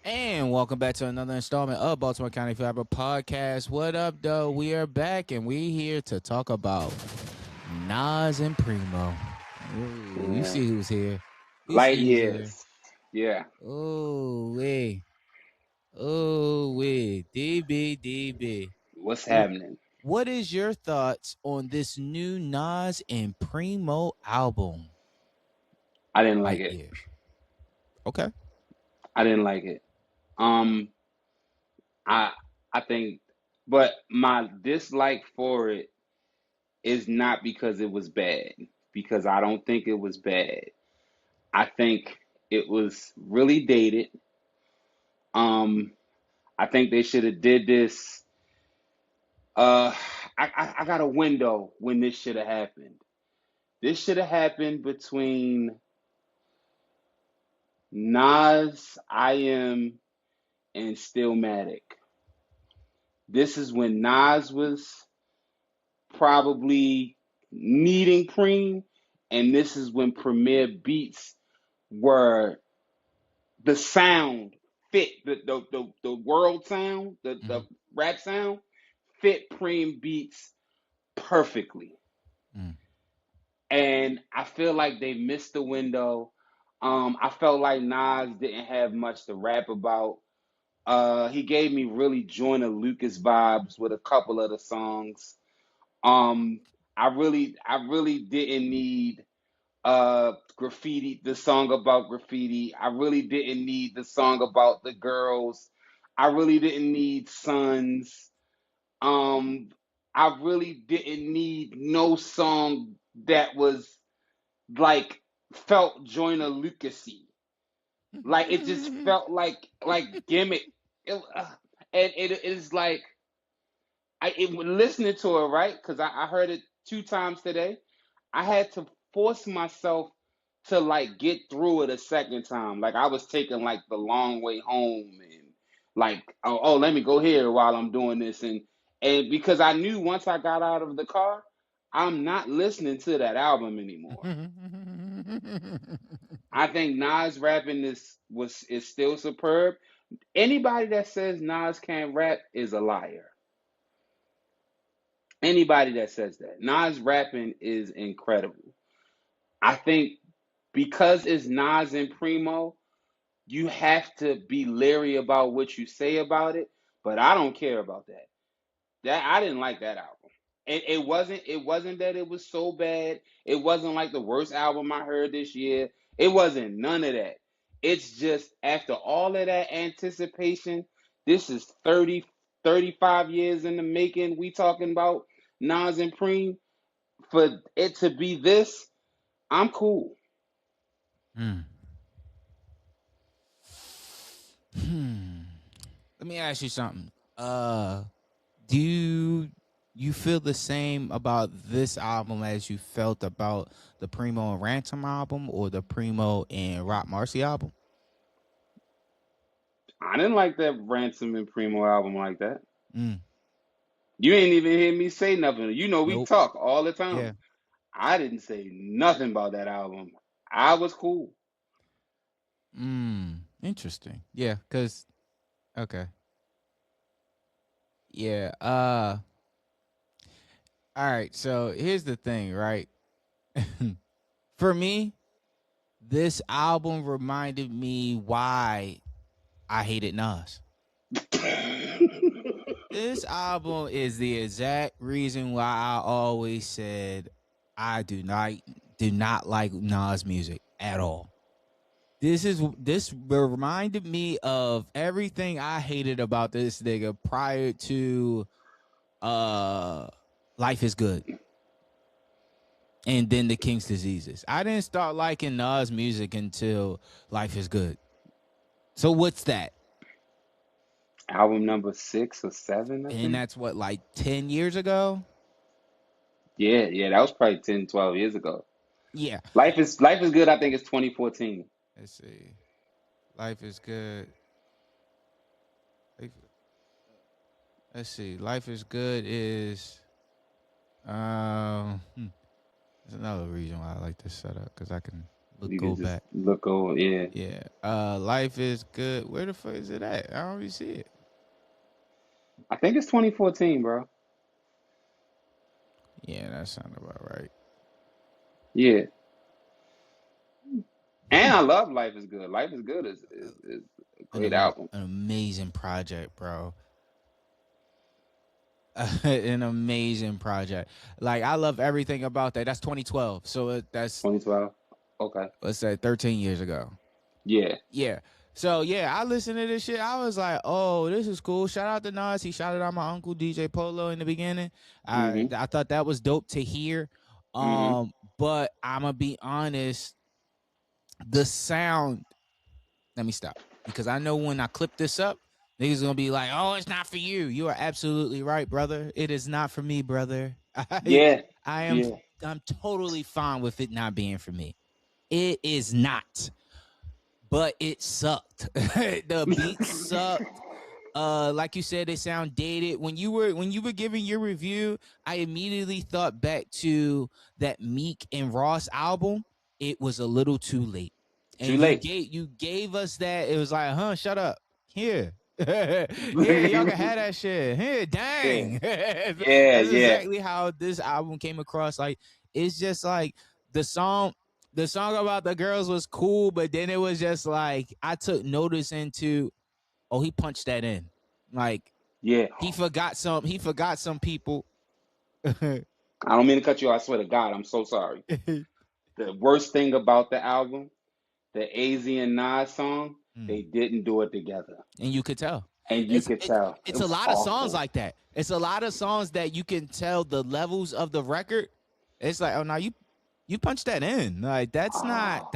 And welcome back to another installment of Baltimore County Forever Podcast. What up, Doe? We are back and we here to talk about Nas and Primo. Ooh, you Yeah. see who's here. You Light see who's here. years. Yeah. Oh, wait. Oh, wait. DB. What's happening? What is your thoughts on this new Nas and Primo album? I didn't like Light it. years. Okay. I didn't like it. Um, I I think, but my dislike for it is not because it was bad, because I don't think it was bad. I think it was really dated. Um, I think they should have did this. Uh, I got a window when this should have happened. This should have happened between Nas, I Am, and Stillmatic. This is when Nas was probably needing Preem, and this is when Premier Beats were the sound fit the world sound, the Mm-hmm. rap sound fit Preem Beats perfectly. Mm. And I feel like they missed the window. I felt like Nas didn't have much to rap about. He gave me really Joyner Lucas vibes with a couple of the songs. Um, I really didn't need graffiti, the song about graffiti. I really didn't need the song about the girls. I really didn't need Sons. Um, I really didn't need no song that was like felt Joyner Lucasy. Like it just felt like gimmick. And it is like listening to it, right? Because I heard it two times today. I had to force myself to like get through it a second time. Like I was taking like the long way home and like let me go here while I'm doing this and because I knew once I got out of the car, I'm not listening to that album anymore. I think Nas rapping is still superb. Anybody that says Nas can't rap is a liar. Anybody that says that. Nas rapping is incredible. I think because it's Nas and Primo, you have to be leery about what you say about it, but I don't care about that. That I didn't like that album. It wasn't that it was so bad. It wasn't like the worst album I heard this year. It wasn't none of that. It's just after all of that anticipation, this is 30, 35 years in the making. We talking about Nas and Preem. For it to be this, I'm cool. Mm. Hmm. Let me ask you something. Do you feel the same about this album as you felt about the Primo and Ransom album or the Primo and Rock Marcy album? I didn't like that Ransom and Primo album like that. Mm. You ain't even hear me say nothing. You know we Nope. talk all the time. Yeah. I didn't say nothing about that album. I was cool. Interesting. Yeah. Cause okay. Yeah. All right. So here's the thing, right? For me, this album reminded me why I hated Nas. This album is the exact reason why I always said I do not like Nas music at all. This reminded me of everything I hated about this nigga prior to uh Life is Good and then the King's Diseases. I didn't start liking Nas music until Life is Good. So what's that? Album number 6 or 7, I And think. that's what, like 10 years ago? Yeah, that was probably 10, 12 years ago. Yeah. Life is good. I think it's 2014. Let's see. Life is good. Life, let's see. Life is good is um. hmm, There's another reason why I like this setup because I can Look, You go can just back. look over. Yeah, Yeah. Life is good. Where the fuck is it at? I don't really see it. I think it's 2014, bro. Yeah, that sounds about right. Yeah, and I love Life is Good. Life is Good is a great album. An amazing project, bro. An amazing project. Like I love everything about that. That's 2012. So that's 2012. Okay. let's say 13 years ago. Yeah. Yeah. So yeah, I listened to this shit. I was like, "Oh, this is cool." Shout out to Nas. He shouted out my uncle DJ Polo in the beginning. Mhm. I thought that was dope to hear. Mhm. But I'm gonna be honest. The sound. Let me stop because I know when I clip this up, niggas gonna be like, "Oh, it's not for you." You are absolutely right, brother. It is not for me, brother. Yeah. I am. Yeah. I'm totally fine with it not being for me. It is not, but it sucked. The beat sucked. Like you said, they sound dated. When you were giving your review, I immediately thought back to that Meek and Ross album. It was a little too late, and Too late. you gave us that. It was like, shut up here. Here, y'all can have that shit. Here, Yeah. dang. Yeah. That's Yeah. exactly how this album came across. Like, it's just like the song about the girls was cool, but then it was just like I took notice into, oh, he punched that in. Like Yeah. he forgot some people. I don't mean to cut you off. I swear to God, I'm so sorry. The worst thing about the album, the AZ and Nas song, they didn't do it together. And you could tell. And you could tell. It It's a was lot of songs awful. like that. It's a lot of songs that you can tell the levels of the record. It's like, oh, now you punched that in. Like that's not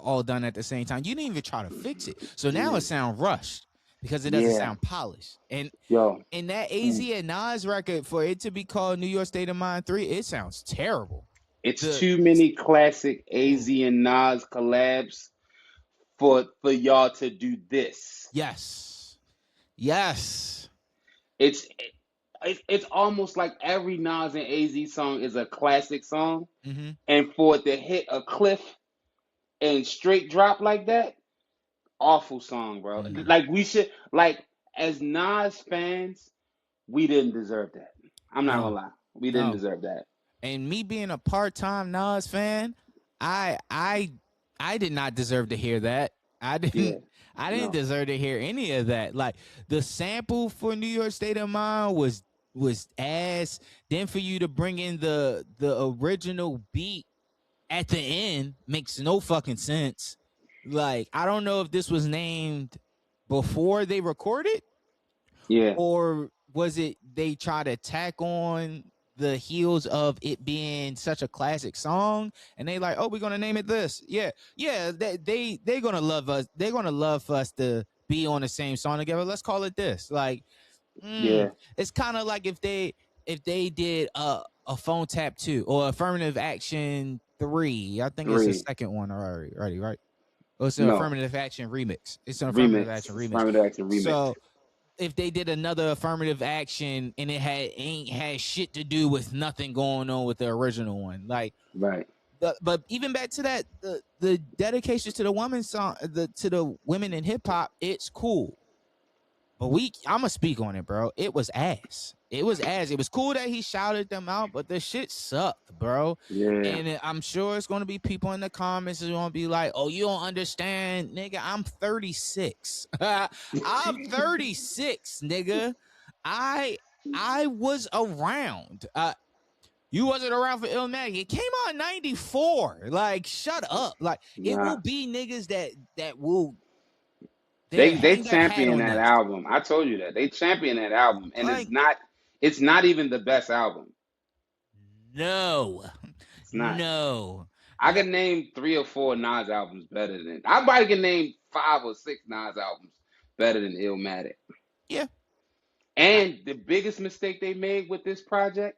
all done at the same time. You didn't even try to fix it. So now it sounds rushed because it doesn't sound polished. And Yo. in that AZ and Nas record, for it to be called New York State of Mind 3, it sounds terrible. It's too many classic AZ and Nas collabs for y'all to do this. Yes. It's almost like every Nas and AZ song is a classic song, Mm-hmm. and for it to hit a cliff and straight drop like that, awful song, bro. Mm. Like we should, like as Nas fans, we didn't deserve that. I'm not gonna lie, we didn't deserve that. And me being a part-time Nas fan, I did not deserve to hear that. I didn't deserve to hear any of that. Like the sample for New York State of Mind was ass. Then for you to bring in the original beat at the end makes no fucking sense. Like I don't know if this was named before they recorded, or was it they try to tack on the heels of it being such a classic song, and they like, oh, we're gonna name it this. They're gonna love us. They're gonna love us to be on the same song together. Let's call it this. Like, it's kind of like if they did a Phone Tap 2 or Affirmative Action 3. I think it's the second one already, right? Oh, it's an Affirmative Action remix. It's an Affirmative Action remix. Affirmative Action remix. So if they did another Affirmative Action and it ain't had shit to do with nothing going on with the original one, like right. But even back to that, the dedication to the woman song, to the women in hip hop, it's cool. But I'ma speak on it, bro. It was ass. It was ass. It was cool that he shouted them out, but the shit sucked, bro. Yeah. And I'm sure it's gonna be people in the comments who gonna be like, "Oh, you don't understand, nigga. I'm 36. I'm 36, nigga. I was around. You wasn't around for Illmatic. It came out in 94. Like, shut up. Like, it will be niggas that will." They champion that album. I told you that. They champion that album. And like, it's not even the best album. No. It's not. No. I can name 3 or 4 Nas albums better than it. I probably can name 5 or 6 Nas albums better than Illmatic. Yeah. And the biggest mistake they made with this project,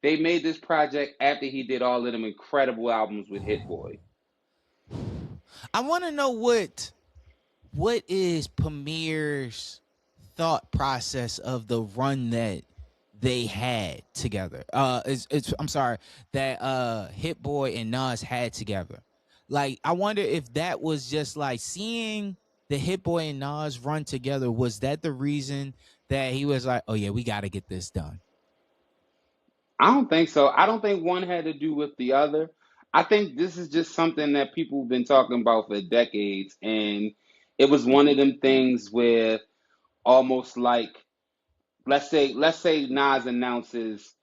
they made this project after he did all of them incredible albums with Hitboy. I want to know what is Premier's thought process of the run that they had together? I'm sorry, that Hitboy and Nas had together. Like, I wonder if that was just like seeing the Hit Boy and Nas run together. Was that the reason that he was like, oh yeah, we got to get this done? I don't think so. I don't think one had to do with the other. I think this is just something that people have been talking about for decades, and it was one of them things where almost like let's say Nas announces,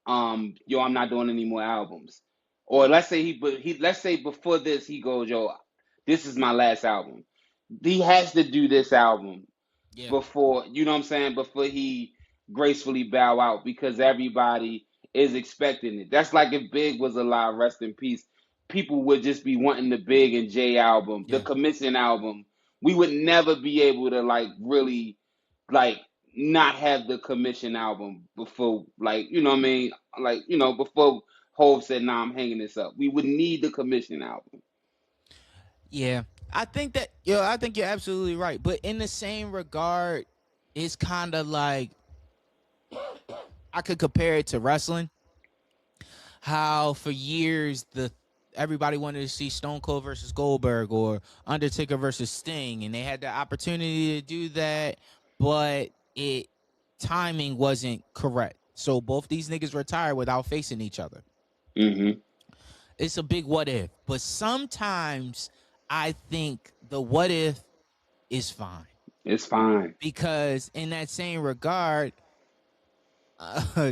yo, I'm not doing any more albums, or let's say let's say before this he goes, yo, this is my last album. He has to do this album Yeah. before, you know what I'm saying, before he gracefully bow out, because everybody is expecting it. That's like if Big was alive, rest in peace, people would just be wanting the Big and J album, the Yeah. commission album. We would never be able to like really like not have the commission album before, like, you know what I mean? Like, before Hov said, nah, I'm hanging this up. We would need the commission album. Yeah. I think you're absolutely right. But in the same regard, it's kind of like I could compare it to wrestling. How for years the everybody wanted to see Stone Cold versus Goldberg or Undertaker versus Sting, and they had the opportunity to do that, but it timing wasn't correct. So both these niggas retired without facing each other. Mm-hmm. It's a big what if, but sometimes I think the what if is fine It's fine. because in that same regard,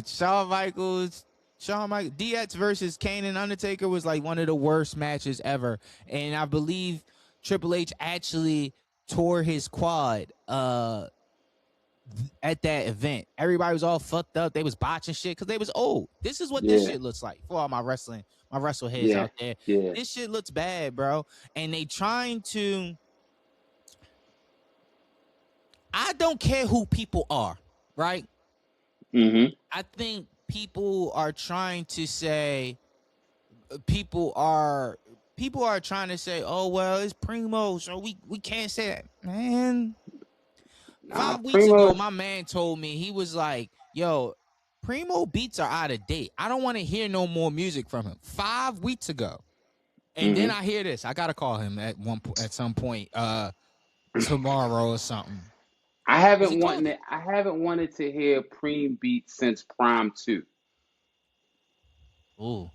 Shawn Michaels, DX versus Kane and Undertaker was like one of the worst matches ever, and I believe Triple H actually tore his quad at that event. Everybody was all fucked up. They was botching shit because they was old. This is what this Yeah. shit looks like for all my wrestle heads Yeah. out there. Yeah. This shit looks bad, bro. And they trying to. I don't care who people are, right? Mm-hmm. I think people are trying to say people are trying to say, oh well, it's Primo, so we can't say that. Man, Nah, 5 weeks ago, Primo. my man told me, he was like, yo, Primo beats are out of date. I don't want to hear no more music from him. 5 weeks ago. And then Mm-hmm. I hear this. I gotta call him at some point tomorrow or something. Because he told me. I haven't wanted to hear Preem beat since Prime 2. Ooh.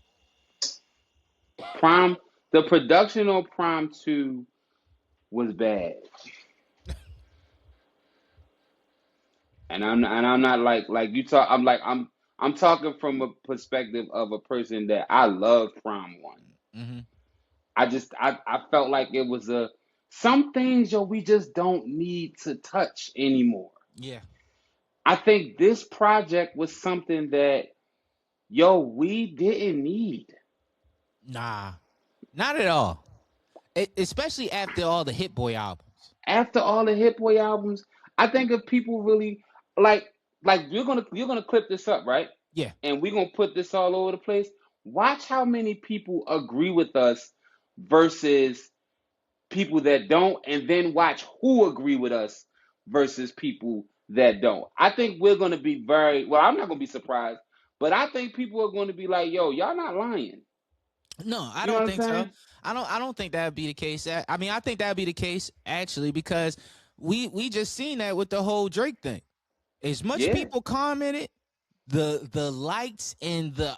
Prime the production on Prime 2 was bad. And I'm not like you talk, I'm talking from a perspective of a person that I love Prime 1. Mm-hmm. I felt like it was some things, yo, we just don't need to touch anymore. Yeah. I think this project was something that, yo, we didn't need. Nah. Not at all. Especially after all the Hit Boy albums. After all the Hitboy albums, I think if people really like you're gonna clip this up, right? Yeah. And we're gonna put this all over the place. Watch how many people agree with us versus people that don't, and then watch who agree with us versus people that don't. I think we're gonna be very well. I'm not gonna be surprised, but I think people are going to be like, "Yo, y'all not lying." No, I You know what don't I'm think so. saying? I don't think that would be the case. I mean, I think that would be the case actually because we just seen that with the whole Drake thing. As much Yeah. people commented, the likes and the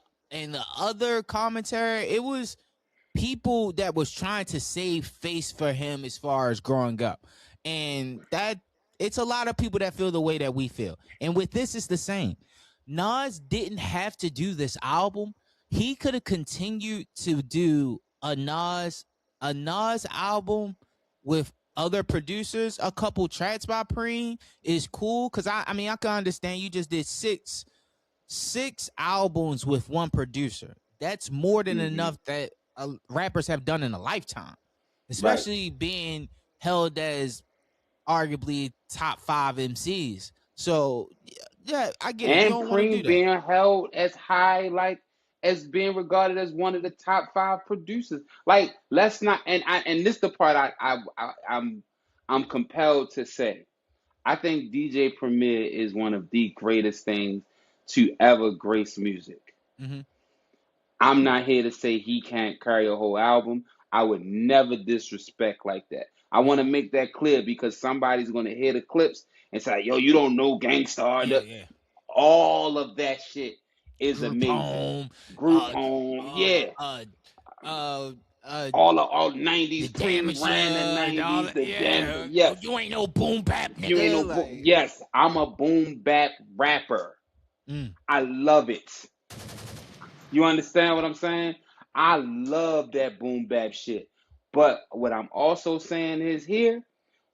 other commentary, it was people that was trying to save face for him as far as growing up. And that it's a lot of people that feel the way that we feel. And with this it's the same. Nas didn't have to do this album. He could have continued to do a Nas album with other producers. A couple tracks by Preem is cool cuz I mean I can understand you just did six albums with one producer. That's more than Hmm. enough that rappers have done in a lifetime, Right. especially being held as arguably top 5 MCs. So yeah, I get it. You And don't want to do Preem that. being held as high, like as being regarded as one of the top 5 producers. Like, let's not. And this the part I'm compelled to say. I think DJ Premier is one of the greatest things to ever grace music. Hmm. I'm not here to say he can't carry a whole album. I would never disrespect like that. I want to make that clear because somebody's going to hear the clips and say, yo, you don't know Gangstar. Yeah. All of that shit is Group amazing. home, Group home, uh, yeah. uh, uh, uh, All the 90s. Preem damage, ran the and all 90s, that. the Denver. Yeah. Oh, Yes. you ain't no boom bap You ain't nigga. no yes, I'm a boom bap rapper. Mm. I love it. You understand what I'm saying? I love that boom bap shit. But what I'm also saying is here,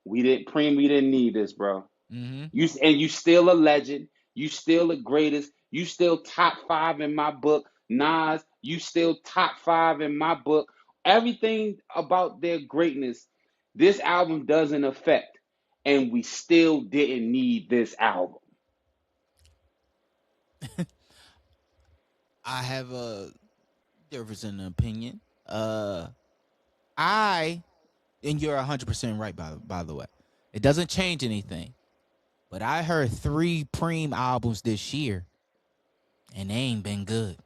we didn't need this, bro. Mm-hmm. You still a legend. You still the greatest. You still top 5 in my book. Nas, you still top 5 in my book. Everything about their greatness, this album doesn't affect. And we still didn't need this album. I have a difference in opinion. I and you're 100% right by the way. It doesn't change anything. But I heard 3 Preem albums this year, and they ain't been good.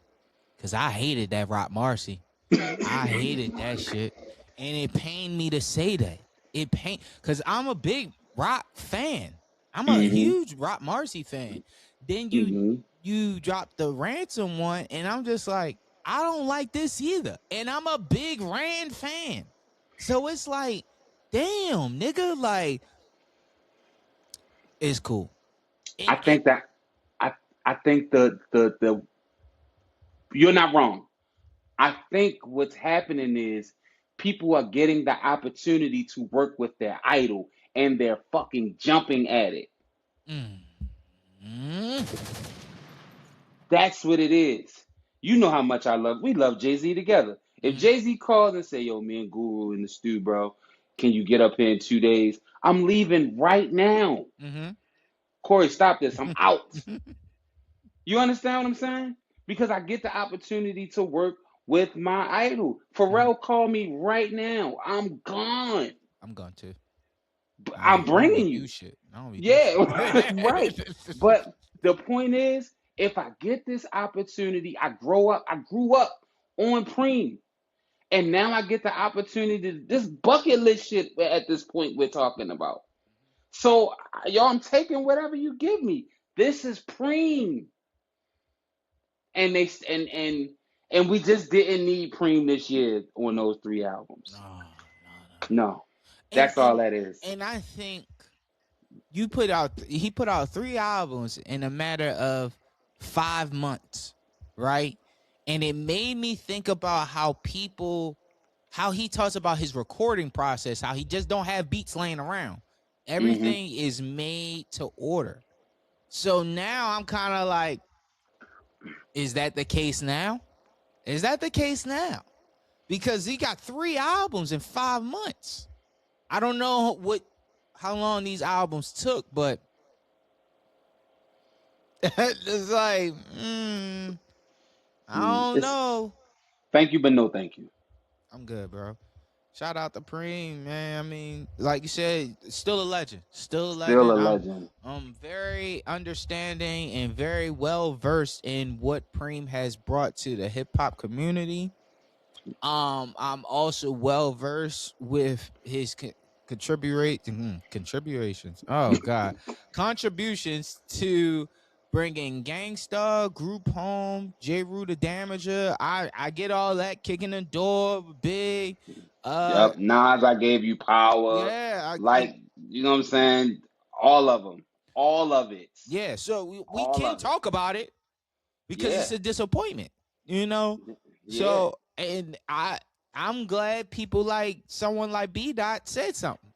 Cause I hated that Rock Marcy. I hated that shit, and it pained me to say that. Cause I'm a big Rock fan. I'm a Mm-hmm. huge Rock Marcy fan. Then Mm-hmm. you drop the Ransom one, and I'm just like, I don't like this either. And I'm a big Rand fan, so it's like, damn, nigga, like, it's cool. I think that I think the you're not wrong. I think what's happening is people are getting the opportunity to work with their idol and they're fucking jumping at it. Mm-hmm. That's what it is. You know how much we love Jay-Z together. If Jay-Z calls and say, yo, me and Guru in the stew, bro, can you get up here in 2 days? I'm leaving right now. Mm-hmm. Corey, stop this. I'm out. You understand what I'm saying? Because I get the opportunity to work with my idol. Pharrell called me right now. I'm gone. I'm going to. I'm I don't bringing be you. do shit. I don't be do Yeah, shit. right. But the point is, if I get this opportunity, I grew up on Preem. And now I get the opportunity to this bucket list shit at this point we're talking about. So y'all, I'm taking whatever you give me. This is Preem. And they and we just didn't need Preem this year on those 3 albums. No. No. That's all that is. And I think he put out 3 albums in a matter of 5 months, right? And it made me think about how he talks about his recording process, how he just don't have beats laying around. Everything is made to order. So now I'm kind of like, is that the case now? Is that the case now? Because he got 3 albums in 5 months. I don't know how long these albums took, but it's like, I don't know. Thank you, but no thank you. I'm good, bro. Shout out to Preem, man. I mean, like you said, still a legend. Still a legend. I'm very understanding and very well versed in what Preem has brought to the hip hop community. I'm also well versed with his contributions. Oh God, contributions to bringing Gangstar, Group Home, J. Rue the Damager. I get all that, kicking the door, big. Yep, Nas, I gave you power. Yeah, you know what I'm saying? All of them, all of it. Yeah, so we can talk about it because it's a disappointment, you know. Yeah. So and I'm glad people like someone like B Dot said something.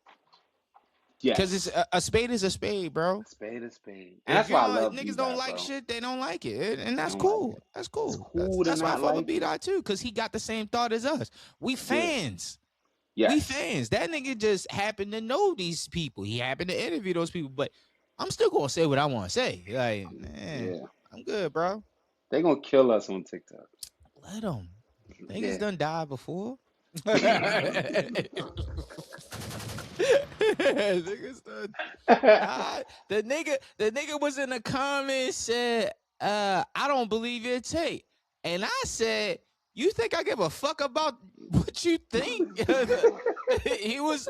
Yes. Because it's a spade is a spade, bro. Spade is spade. And that's why I love niggas B-Dot, don't like bro. shit, they don't like it. And that's cool. Like that's cool. That's why I fuck with B Dot too, because he got the same thought as us. We fans. Yes. We fans. That nigga just happened to know these people. He happened to interview those people. But I'm still gonna say what I want to say. Like, man, I'm good, bro. They gonna kill us on TikTok. Let them. Niggas done died before. Niggas done died. The nigga was in the comments said, I don't believe your tape. And I said, You think I give a fuck about what you think? He was.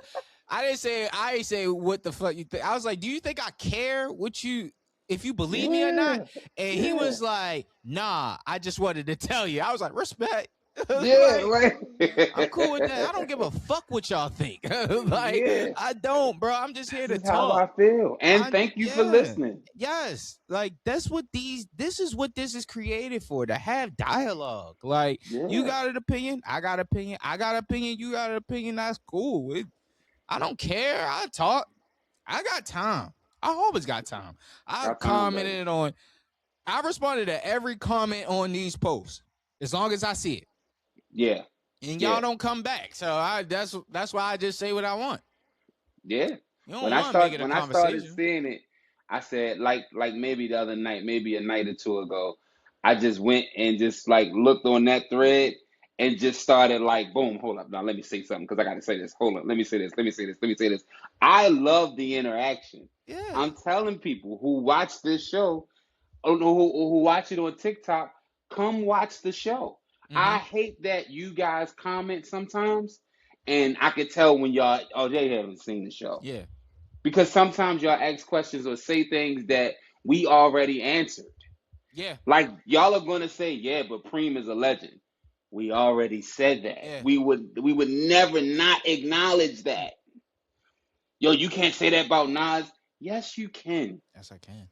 I didn't say what the fuck you think. I was like, do you think I care what you if you believe me or not? And he was like, nah, I just wanted to tell you. I was like, respect. Yeah, Like, like I'm cool with that. I don't give a fuck what y'all think. Like, yeah. I don't, bro. I'm just here This to is how talk. I feel. And thank you for Yeah. listening. Yes. Like this is what this is created for, to have dialogue. Like you Yeah. got an opinion, I got opinion, I got opinion, you got an opinion, that's cool. I don't care. I talk. I got time. I always got time. I Got time, baby. commented on I responded to every comment on these posts as long as I see it. Yeah. And Yeah. y'all don't come back. So that's why I just say what I want. Yeah. You don't When want to make it a I started conversation. seeing it, I said like maybe the other night, maybe a night or two ago, I just went and just like looked on that thread and just started like boom, hold up. Now let me say something because I gotta say this. Hold on, let me say this, let me say this, let me say this. I love the interaction. Yeah. I'm telling people who watch this show, who watch it on TikTok, come watch the show. Mm-hmm. I hate that you guys comment sometimes, and I can tell when y'all, oh, they haven't seen the show. Yeah. Because sometimes y'all ask questions or say things that we already answered. Yeah. Like y'all are gonna say, yeah, but Preem is a legend. We already said that. Yeah. We would never not acknowledge that. Yo, you can't say that about Nas. Yes, you can. Yes, I can.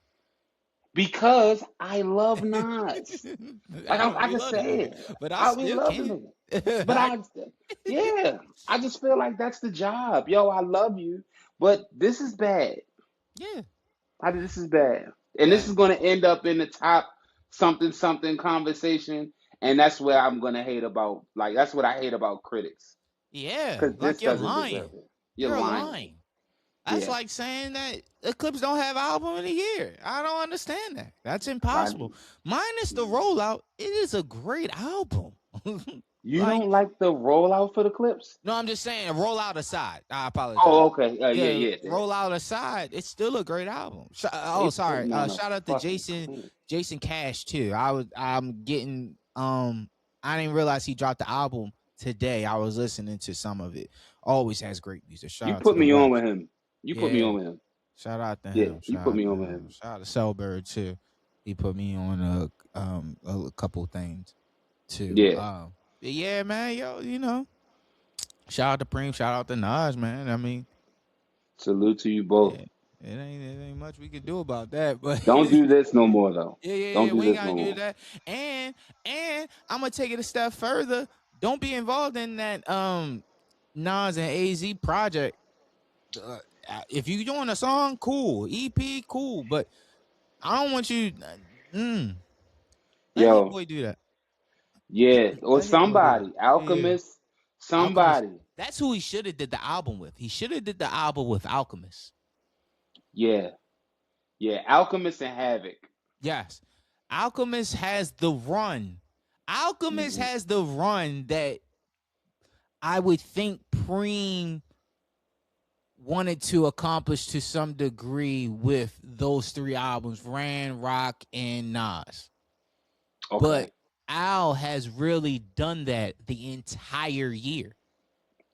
Because I love Nas. Like I don't I be can loving say nigga, it. but I I we still love the can. nigga. But yeah, I just feel like that's the job. Yo, I love you, but this is bad. Yeah. This is bad. And this Yeah. is going to end up in the top something something conversation. And that's where I'm going to hate about, like, that's what I hate about critics. Yeah. Because this Like you're doesn't lying. deserve it. You're You're lying. lying. That's Yeah. like saying that Eclipse don't have album of the year. I don't understand that. That's I, impossible. Minus the rollout, it is a great album. you Like, don't like the rollout for the clips? no, I'm just saying, rollout aside. I apologize. Oh, okay. Yeah, Yeah, yeah. rollout aside, it's still a great album. They Sorry. putting on a Shout out to fucking clip. Jason Cash too. I'm getting I didn't realize he dropped the album today. I was listening to some of it. Always has great music. Shout You out to put the me on Rex. with him. You put me Yeah. on with him. Shout out to Yeah, him. you Shout put out me to on with him. him. Shout out to Cellbird too. He put me on a couple things too. Yeah. But yeah, man, yo, you know. Shout out to Preem, shout out to Nas, man. I mean, Salute to you both. yeah, it ain't much we can do about that, but Don't do this no more, though. yeah, Don't do we ain't this gotta no do more. that. And I'm gonna take it a step further. Don't be involved in that Nas and AZ project. If you doing a song, cool. EP, cool. But I don't want you. Let Yo, Hitboy do that. yeah. Or Let Hitboy do that. somebody. Yeah, Alchemist. Alchemist. Somebody. That's who he should have did the album with. He should have did the album with Alchemist. Yeah. Yeah. Alchemist and Havoc. Yes. Alchemist has the run. Alchemist has the run that I would think Preem wanted to accomplish to some degree with those three albums, Ran, Rock, and Nas. Okay. But Al has really done that the entire year.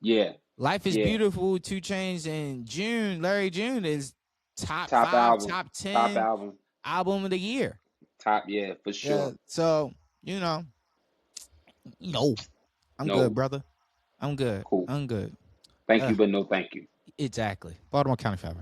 Yeah. Life is Beautiful, 2 Chainz, and Larry June is top 5, album. top 10 Top album of the year. Top, yeah, for sure. Yeah, so, no. I'm good, brother. I'm good. Cool. I'm good. Thank you, but no thank you. Exactly. Baltimore County Forever.